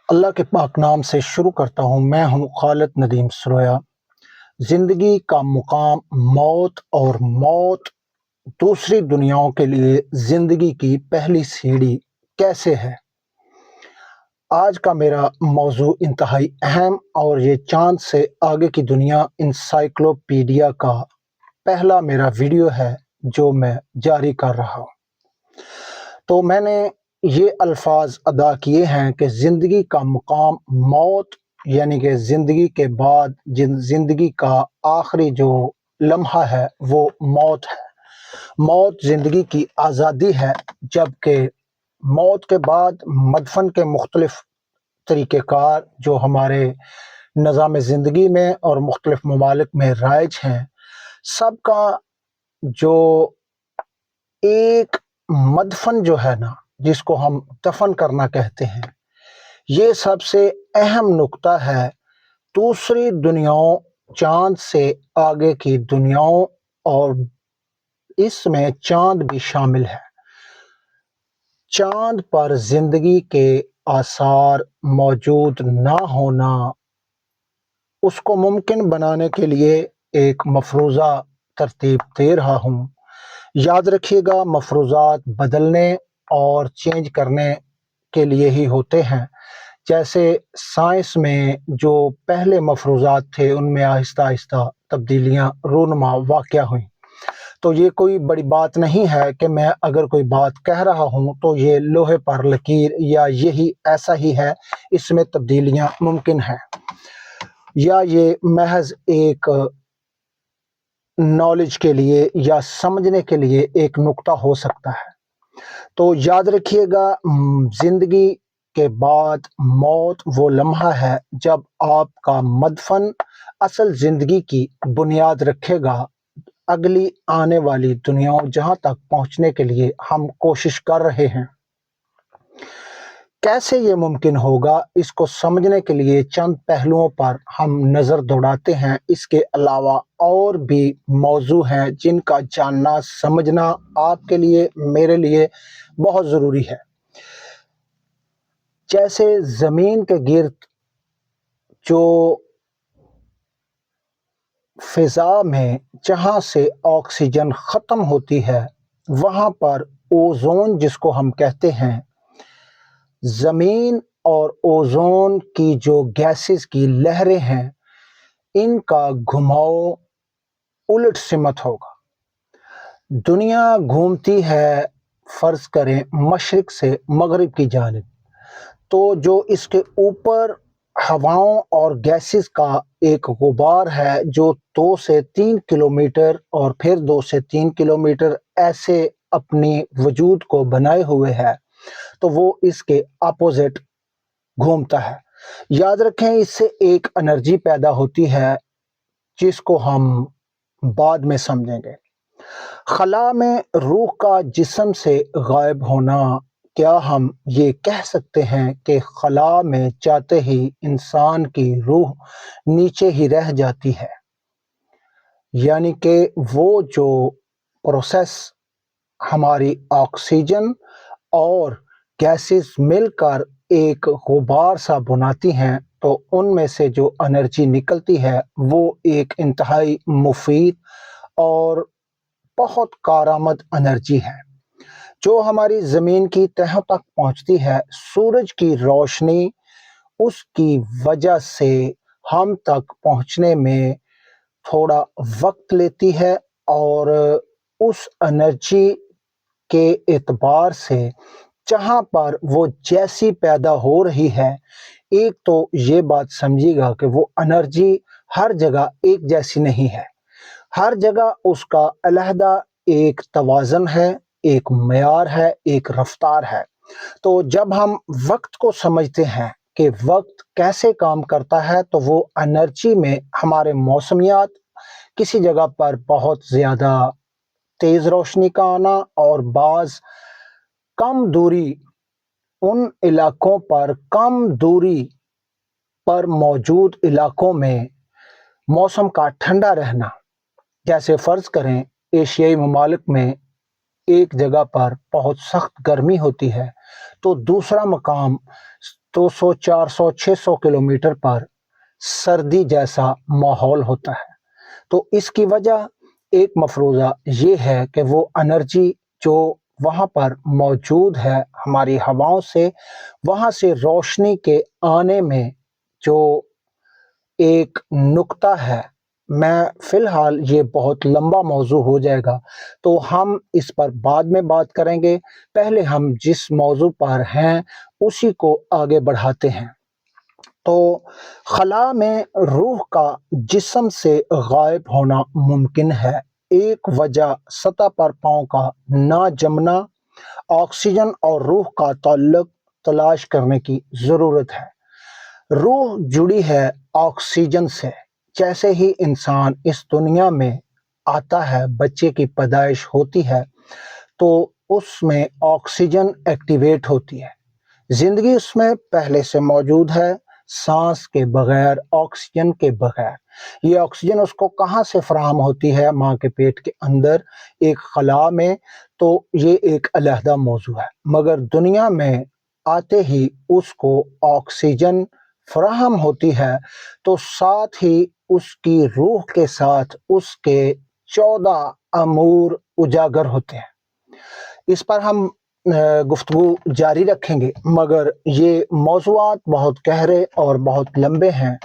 اللہ کے پاک نام سے شروع کرتا ہوں۔ میں ہوں خالد ندیم سرویا۔ زندگی کا مقام موت اور موت دوسری دنیاؤں کے لیے زندگی کی پہلی سیڑھی کیسے ہے؟ آج کا میرا موضوع انتہائی اہم اور یہ چاند سے آگے کی دنیا انسائکلوپیڈیا کا پہلا میرا ویڈیو ہے جو میں جاری کر رہا ہوں۔ تو میں نے یہ الفاظ ادا کیے ہیں کہ زندگی کا مقام موت، یعنی کہ زندگی کے بعد زندگی کا آخری جو لمحہ ہے وہ موت ہے۔ موت زندگی کی آزادی ہے، جبکہ موت کے بعد مدفن کے مختلف طریقہ کار جو ہمارے نظام زندگی میں اور مختلف ممالک میں رائج ہیں، سب کا جو ایک مدفن جو ہے نا، جس کو ہم دفن کرنا کہتے ہیں، یہ سب سے اہم نقطہ ہے۔ دوسری دنیاؤں، چاند سے آگے کی دنیاؤں، اور اس میں چاند بھی شامل ہے۔ چاند پر زندگی کے آثار موجود نہ ہونا، اس کو ممکن بنانے کے لیے ایک مفروضہ ترتیب دے رہا ہوں۔ یاد رکھیے گا، مفروضات بدلنے اور چینج کرنے کے لیے ہی ہوتے ہیں۔ جیسے سائنس میں جو پہلے مفروضات تھے، ان میں آہستہ آہستہ تبدیلیاں رونما واقع ہوئیں۔ تو یہ کوئی بڑی بات نہیں ہے کہ میں اگر کوئی بات کہہ رہا ہوں تو یہ لوہے پر لکیر یا یہی ایسا ہی ہے، اس میں تبدیلیاں ممکن ہیں، یا یہ محض ایک نالج کے لیے یا سمجھنے کے لیے ایک نقطہ ہو سکتا ہے۔ تو یاد رکھیے گا، زندگی کے بعد موت وہ لمحہ ہے جب آپ کا مدفن اصل زندگی کی بنیاد رکھے گا، اگلی آنے والی دنیاؤں جہاں تک پہنچنے کے لیے ہم کوشش کر رہے ہیں۔ کیسے یہ ممکن ہوگا، اس کو سمجھنے کے لیے چند پہلوؤں پر ہم نظر دوڑاتے ہیں۔ اس کے علاوہ اور بھی موضوع ہیں جن کا جاننا سمجھنا آپ کے لیے، میرے لیے بہت ضروری ہے۔ جیسے زمین کے گرد جو فضا میں جہاں سے آکسیجن ختم ہوتی ہے، وہاں پر اوزون جس کو ہم کہتے ہیں، زمین اور اوزون کی جو گیسز کی لہریں ہیں، ان کا گھماؤ الٹ سمت ہوگا۔ دنیا گھومتی ہے، فرض کریں مشرق سے مغرب کی جانب، تو جو اس کے اوپر ہواؤں اور گیسز کا ایک غبار ہے جو 2 سے 3 کلومیٹر اور پھر 2 سے 3 کلومیٹر ایسے اپنی وجود کو بنائے ہوئے ہے، تو وہ اس کے اپوزٹ گھومتا ہے۔ یاد رکھیں، اس سے ایک انرجی پیدا ہوتی ہے جس کو ہم بعد میں سمجھیں گے۔ خلا میں روح کا جسم سے غائب ہونا، کیا ہم یہ کہہ سکتے ہیں کہ خلا میں جاتے ہی انسان کی روح نیچے ہی رہ جاتی ہے؟ یعنی کہ وہ جو پروسیس ہماری آکسیجن اور گیسز مل کر ایک غبار سا بناتی ہیں، تو ان میں سے جو انرجی نکلتی ہے وہ ایک انتہائی مفید اور بہت کارآمد انرجی ہے جو ہماری زمین کی تہوں تک پہنچتی ہے۔ سورج کی روشنی اس کی وجہ سے ہم تک پہنچنے میں تھوڑا وقت لیتی ہے، اور اس انرجی کے اعتبار سے جہاں پر وہ جیسی پیدا ہو رہی ہے، ایک تو یہ بات سمجھیے گا کہ وہ انرجی ہر جگہ ایک جیسی نہیں ہے۔ ہر جگہ اس کا علیحدہ ایک توازن ہے، ایک معیار ہے، ایک رفتار ہے۔ تو جب ہم وقت کو سمجھتے ہیں کہ وقت کیسے کام کرتا ہے، تو وہ انرجی میں ہمارے موسمیات، کسی جگہ پر بہت زیادہ تیز روشنی کا آنا، اور بعض کم دوری، ان علاقوں پر کم دوری پر موجود علاقوں میں موسم کا ٹھنڈا رہنا۔ جیسے فرض کریں ایشیائی ممالک میں ایک جگہ پر بہت سخت گرمی ہوتی ہے، تو دوسرا مقام 200 400 600 کلومیٹر پر سردی جیسا ماحول ہوتا ہے۔ تو اس کی وجہ ایک مفروضہ یہ ہے کہ وہ انرجی جو وہاں پر موجود ہے ہماری ہواؤں سے، وہاں سے روشنی کے آنے میں جو ایک نقطہ ہے، میں فی الحال یہ بہت لمبا موضوع ہو جائے گا تو ہم اس پر بعد میں بات کریں گے۔ پہلے ہم جس موضوع پر ہیں اسی کو آگے بڑھاتے ہیں۔ تو خلا میں روح کا جسم سے غائب ہونا ممکن ہے۔ ایک وجہ سطح پر پاؤں کا نہ جمنا، آکسیجن اور روح کا تعلق تلاش کرنے کی ضرورت ہے۔ روح جڑی ہے آکسیجن سے۔ جیسے ہی انسان اس دنیا میں آتا ہے، بچے کی پیدائش ہوتی ہے تو اس میں آکسیجن ایکٹیویٹ ہوتی ہے۔ زندگی اس میں پہلے سے موجود ہے، سانس کے بغیر، آکسیجن کے بغیر۔ یہ آکسیجن اس کو کہاں سے فراہم ہوتی ہے؟ ماں کے پیٹ کے اندر ایک خلا میں، تو یہ ایک علیحدہ موضوع ہے۔ مگر دنیا میں آتے ہی اس کو آکسیجن فراہم ہوتی ہے تو ساتھ ہی اس کی روح کے ساتھ اس کے 14 امور اجاگر ہوتے ہیں۔ اس پر ہم گفتگو جاری رکھیں گے، مگر یہ موضوعات بہت گہرے اور بہت لمبے ہیں۔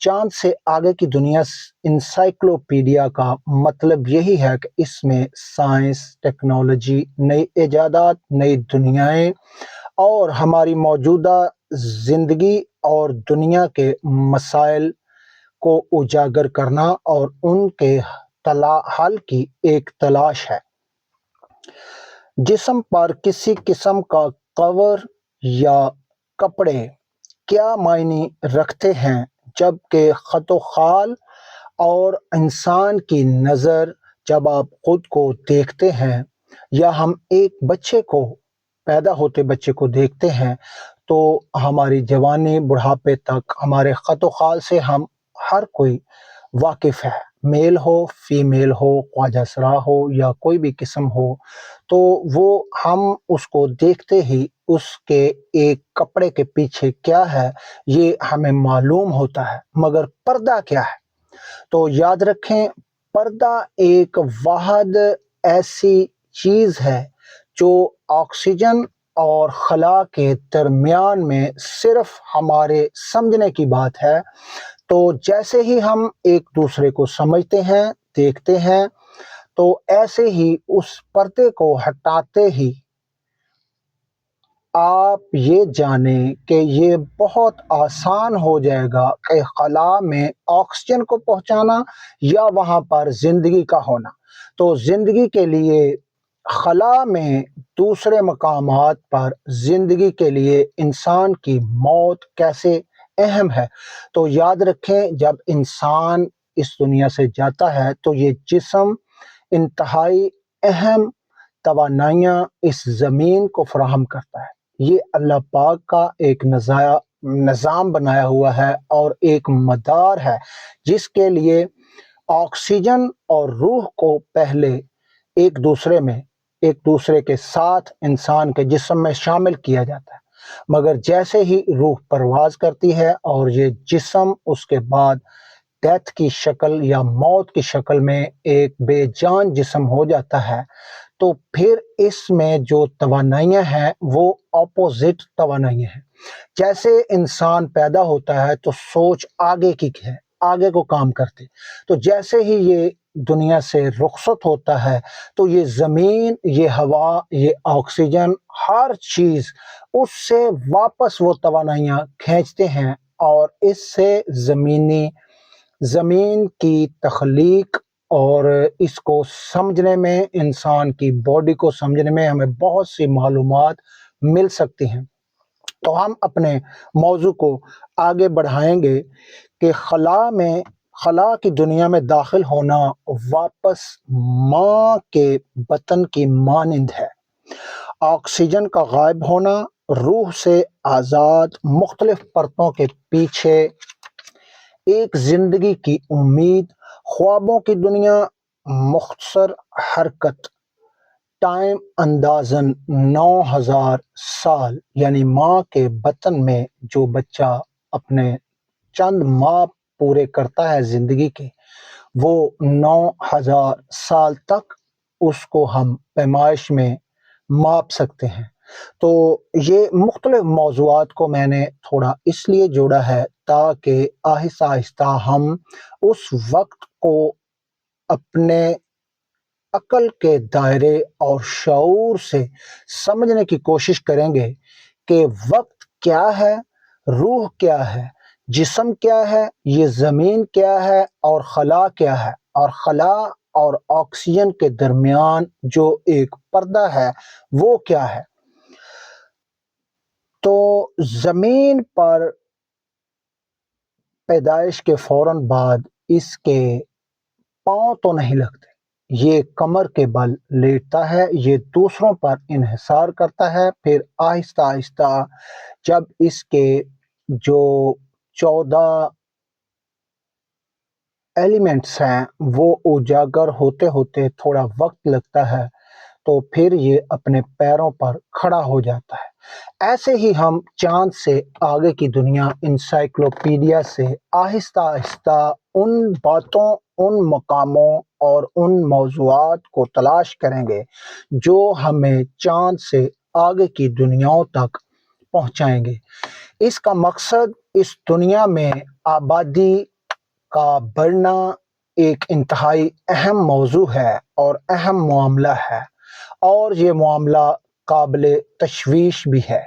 چاند سے آگے کی دنیا انسائکلوپیڈیا کا مطلب یہی ہے کہ اس میں سائنس، ٹیکنالوجی، نئی ایجادات، نئی دنیایں اور ہماری موجودہ زندگی اور دنیا کے مسائل کو اجاگر کرنا اور ان کے حل کی ایک تلاش ہے۔ جسم پر کسی قسم کا کور یا کپڑے کیا معنی رکھتے ہیں، جبکہ خط و خال اور انسان کی نظر جب آپ خود کو دیکھتے ہیں یا ہم ایک بچے کو، پیدا ہوتے بچے کو دیکھتے ہیں تو ہماری جوانی بڑھاپے تک ہمارے خط و خال سے ہم ہر کوئی واقف ہے، میل ہو فیمیل ہو، خواجہ سرا ہو یا کوئی بھی قسم ہو، تو وہ ہم اس کو دیکھتے ہی اس کے ایک کپڑے کے پیچھے کیا ہے یہ ہمیں معلوم ہوتا ہے۔ مگر پردہ کیا ہے؟ تو یاد رکھیں، پردہ ایک واحد ایسی چیز ہے جو آکسیجن اور خلا کے درمیان میں صرف ہمارے سمجھنے کی بات ہے۔ تو جیسے ہی ہم ایک دوسرے کو سمجھتے ہیں، دیکھتے ہیں، تو ایسے ہی اس پردے کو ہٹاتے ہی آپ یہ جانیں کہ یہ بہت آسان ہو جائے گا کہ خلا میں آکسیجن کو پہنچانا یا وہاں پر زندگی کا ہونا۔ تو زندگی کے لیے خلا میں دوسرے مقامات پر زندگی کے لیے انسان کی موت کیسے اہم ہے۔ تو یاد رکھیں، جب انسان اس دنیا سے جاتا ہے تو یہ جسم انتہائی اہم توانائیاں اس زمین کو فراہم کرتا ہے۔ یہ اللہ پاک کا ایک نظام بنایا ہوا ہے اور ایک مدار ہے جس کے لیے آکسیجن اور روح کو پہلے ایک دوسرے کے ساتھ انسان کے جسم میں شامل کیا جاتا ہے۔ مگر جیسے ہی روح پرواز کرتی ہے اور یہ جسم اس کے بعد ڈیتھ کی شکل یا موت کی شکل میں ایک بے جان جسم ہو جاتا ہے، تو پھر اس میں جو توانائیاں ہیں وہ اپوزٹ توانائیاں ہیں۔ جیسے انسان پیدا ہوتا ہے تو سوچ آگے کی ہے، آگے کو کام کرتے، تو جیسے ہی یہ دنیا سے رخصت ہوتا ہے تو یہ زمین، یہ ہوا، یہ آکسیجن، ہر چیز اس سے واپس وہ توانائیاں کھینچتے ہیں اور اس سے زمین کی تخلیق اور اس کو سمجھنے میں، انسان کی باڈی کو سمجھنے میں ہمیں بہت سی معلومات مل سکتی ہیں۔ تو ہم اپنے موضوع کو آگے بڑھائیں گے کہ خلا کی دنیا میں داخل ہونا واپس ماں کے بطن کی مانند ہے۔ آکسیجن کا غائب ہونا، روح سے آزاد مختلف پرتوں کے پیچھے ایک زندگی کی امید، خوابوں کی دنیا، مختصر حرکت، ٹائم اندازاً 9,000 سال، یعنی ماں کے بطن میں جو بچہ اپنے چند ماہ پورے کرتا ہے زندگی کے، وہ 9,000 سال تک اس کو ہم پیمائش میں ماپ سکتے ہیں۔ تو یہ مختلف موضوعات کو میں نے تھوڑا اس لیے جوڑا ہے تاکہ آہستہ آہستہ ہم اس وقت کو اپنے عقل کے دائرے اور شعور سے سمجھنے کی کوشش کریں گے کہ وقت کیا ہے، روح کیا ہے، جسم کیا ہے، یہ زمین کیا ہے، اور خلا کیا ہے، اور خلا اور آکسیجن کے درمیان جو ایک پردہ ہے وہ کیا ہے۔ تو زمین پر پیدائش کے فوراً بعد اس کے پاؤں تو نہیں لگتے، یہ کمر کے بل لیٹتا ہے، یہ دوسروں پر انحصار کرتا ہے، پھر آہستہ آہستہ جب اس کے جو 14 ایلیمنٹس ہیں وہ اجاگر ہوتے ہوتے تھوڑا وقت لگتا ہے، تو پھر یہ اپنے پیروں پر کھڑا ہو جاتا ہے۔ ایسے ہی ہم چاند سے آگے کی دنیا انسائکلوپیڈیا سے آہستہ آہستہ ان باتوں، ان مقاموں اور ان موضوعات کو تلاش کریں گے جو ہمیں چاند سے آگے کی دنیاؤں تک پہنچائیں گے۔ اس کا مقصد اس دنیا میں آبادی کا بڑھنا ایک انتہائی اہم موضوع ہے اور اہم معاملہ ہے، اور یہ معاملہ قابل تشویش بھی ہے۔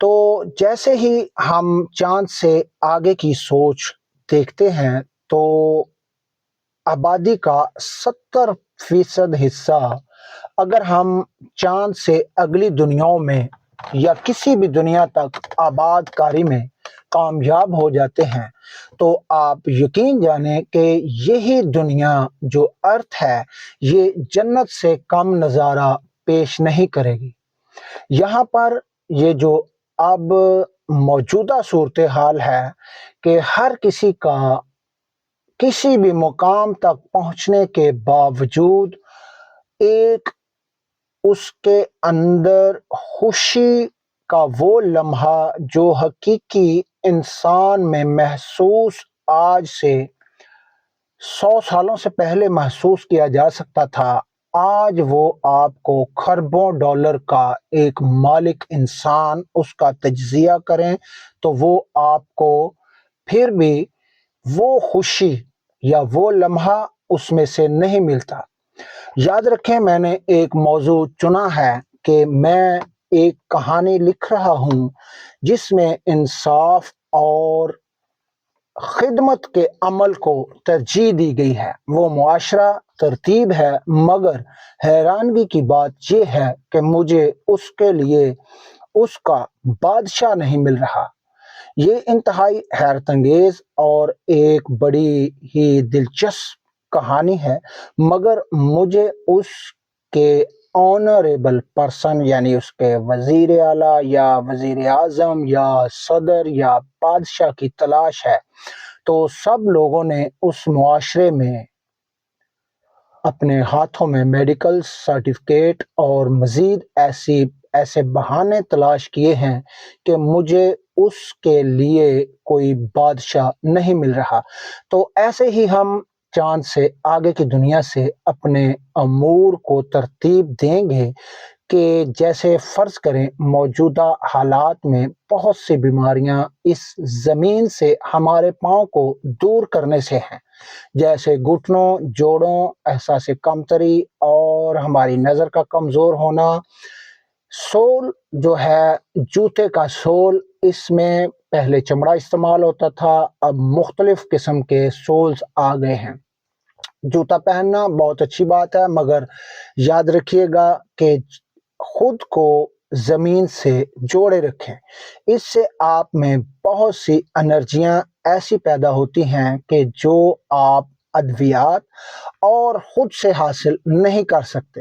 تو جیسے ہی ہم چاند سے آگے کی سوچ دیکھتے ہیں تو آبادی کا 70% حصہ اگر ہم چاند سے اگلی دنیاؤں میں یا کسی بھی دنیا تک آباد کاری میں کامیاب ہو جاتے ہیں تو آپ یقین جانیں کہ یہی دنیا جو ارتھ ہے یہ جنت سے کم نظارہ پیش نہیں کرے گی۔ یہاں پر یہ جو اب موجودہ صورتحال ہے کہ ہر کسی کا کسی بھی مقام تک پہنچنے کے باوجود ایک اس کے اندر خوشی کا وہ لمحہ جو حقیقی انسان میں محسوس آج سے 100 سالوں سے پہلے محسوس کیا جا سکتا تھا، آج وہ آپ کو خربوں ڈالر کا ایک مالک انسان اس کا تجزیہ کریں تو وہ آپ کو پھر بھی وہ خوشی یا وہ لمحہ اس میں سے نہیں ملتا۔ یاد رکھیں میں نے ایک موضوع چنا ہے کہ میں ایک کہانی لکھ رہا ہوں جس میں انصاف اور خدمت کے عمل کو ترجیح دی گئی ہے، وہ معاشرہ ترتیب ہے، مگر حیرانگی کی بات یہ ہے کہ مجھے اس کے لیے اس کا بادشاہ نہیں مل رہا۔ یہ انتہائی حیرت انگیز اور ایک بڑی ہی دلچسپ کہانی ہے، مگر مجھے اس کے آنریبل پرسن یعنی اس کے وزیر اعلیٰ یا وزیر اعظم یا صدر یا بادشاہ کی تلاش ہے۔ تو سب لوگوں نے اس معاشرے میں اپنے ہاتھوں میں میڈیکل سرٹیفکیٹ اور مزید ایسے بہانے تلاش کیے ہیں کہ مجھے اس کے لیے کوئی بادشاہ نہیں مل رہا۔ تو ایسے ہی ہم چاند سے آگے کی دنیا سے اپنے امور کو ترتیب دیں گے کہ جیسے فرض کریں موجودہ حالات میں بہت سی بیماریاں اس زمین سے ہمارے پاؤں کو دور کرنے سے ہیں، جیسے گھٹنوں، جوڑوں، احساس کمتری اور ہماری نظر کا کمزور ہونا۔ سول جو ہے جوتے کا سول، اس میں پہلے چمڑا استعمال ہوتا تھا، اب مختلف قسم کے سولز آ گئے ہیں۔ جوتا پہننا بہت اچھی بات ہے، مگر یاد رکھیے گا کہ خود کو زمین سے جوڑے رکھیں، اس سے آپ میں بہت سی انرجیاں ایسی پیدا ہوتی ہیں کہ جو آپ ادویات اور خود سے حاصل نہیں کر سکتے۔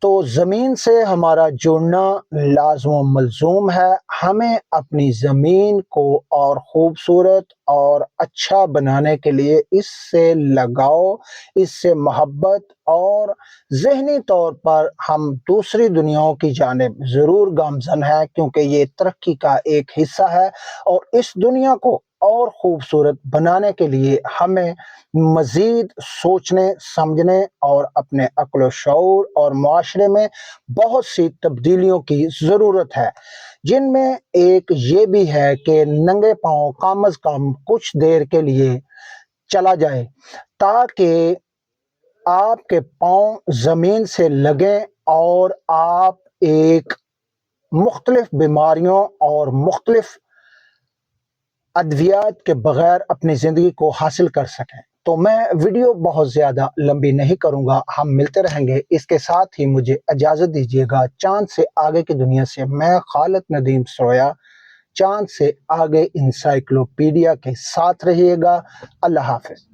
تو زمین سے ہمارا جڑنا لازم و ملزوم ہے۔ ہمیں اپنی زمین کو اور خوبصورت اور اچھا بنانے کے لیے اس سے لگاؤ، اس سے محبت، اور ذہنی طور پر ہم دوسری دنیاؤں کی جانب ضرور گامزن ہے، کیونکہ یہ ترقی کا ایک حصہ ہے۔ اور اس دنیا کو اور خوبصورت بنانے کے لیے ہمیں مزید سوچنے، سمجھنے اور اپنے عقل و شعور اور معاشرے میں بہت سی تبدیلیوں کی ضرورت ہے، جن میں ایک یہ بھی ہے کہ ننگے پاؤں کم از کم کچھ دیر کے لیے چلا جائے، تاکہ آپ کے پاؤں زمین سے لگیں اور آپ ایک مختلف بیماریوں اور مختلف ادویات کے بغیر اپنی زندگی کو حاصل کر سکیں۔ تو میں ویڈیو بہت زیادہ لمبی نہیں کروں گا، ہم ملتے رہیں گے۔ اس کے ساتھ ہی مجھے اجازت دیجیے گا۔ چاند سے آگے کی دنیا سے میں خالد ندیم سرویا، چاند سے آگے انسائکلوپیڈیا کے ساتھ رہیے گا۔ اللہ حافظ۔